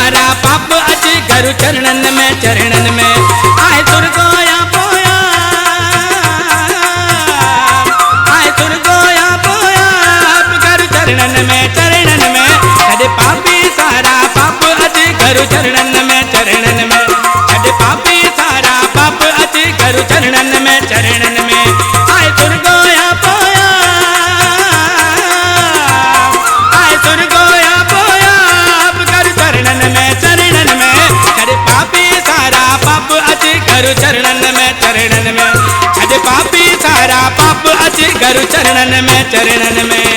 सारा पाप अची करू चरणन में आए सुरगोया पोया आए सुरगोया पोया करू चरणन में छड़ पापी सारा पाप अची करू चरणन में छड़ पापी सारा पाप अची करू चरणन में आए सुरगोया पोया आए सुरगोया पोया करू चरणन में छड़ पापी सारा पाप अची करू चरणन में छड़ पापी सारा पाप अची करू चरणन में चरणन में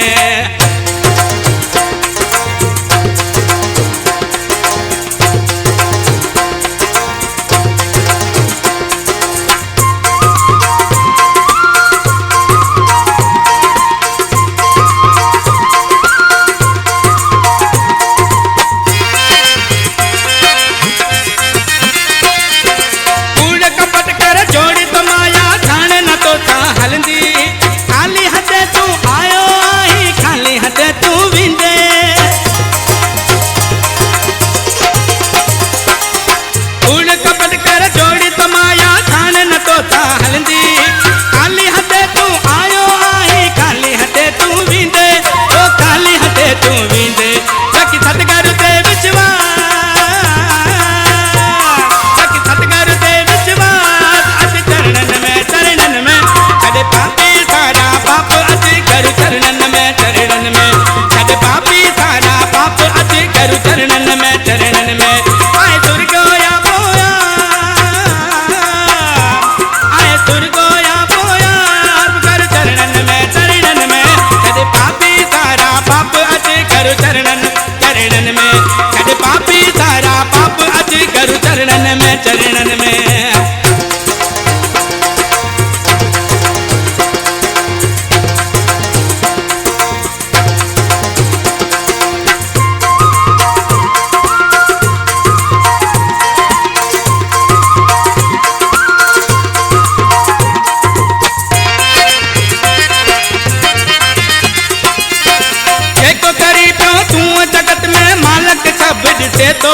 देखो करी तो तू जगत में मालक सब दिसे तो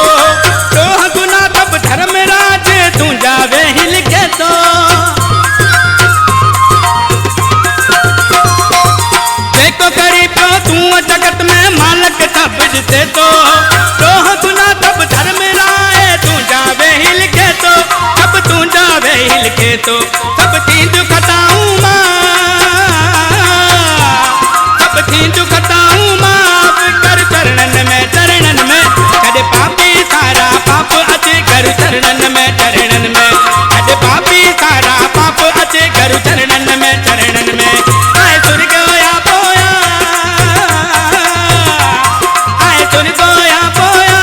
गुना तब धर्म राज तू जावे ही लिखे तो देखो करी तो तू जगत में मालक सब दिसे तो गुना तब धर्म राय तू जावे ही लिखे तो अब तू जावे ही लिखे तो सब थी दुखताऊं मां सब थी दुखताऊं माफ कर चरणन में छड़ पापी सारा पाप अचे करू चरणन में छड़ पापी सारा पाप अचे करू चरणन में आए सुरगोया पोया आए सुरगोया पोया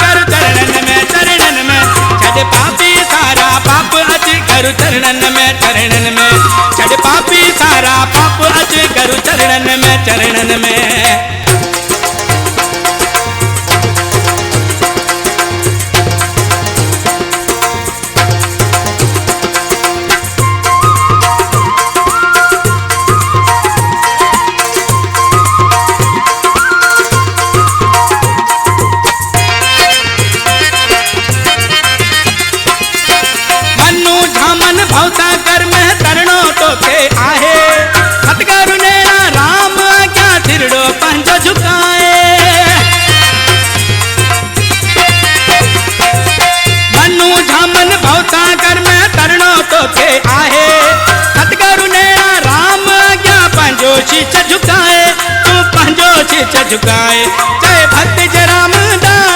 करू चरणन में छड़ पापी सारा पाप अचे करू चरणन में छड़ पापी सारा पाप अचे करू चरणन में भवसागर में तरणो तो के आहे सतगुरु ने राम क्या थिरड़ो पंज झुकाए मनु झामन भवसागर में तरणो तो के आहे सतगुरु ने राम क्या पंजो शीश झुकाए तू पंजो शीश झुकाए जय भक्त जय रामदास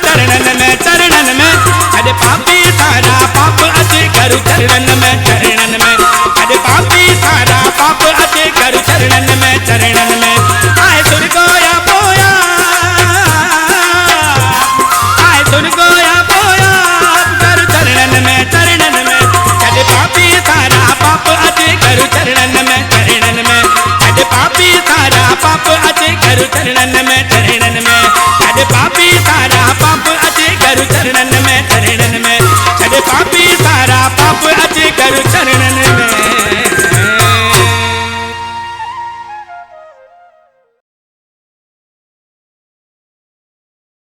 चरणन में छड़ पापी सारा पाप अचे करू चरणन में छड़ पापी सारा पाप अचे करू चरणन में आए सुरगोया पोया आए सुरगोया पोया करू चरणन में छड़ पापी सारा पाप अचे करू चरणन में छड़ पापी सारा पाप अचे करू चरणन में छड़ पापी सारा पाप अचे करू चरणन में छड़ पापी सारा पाप अचे करू चरणन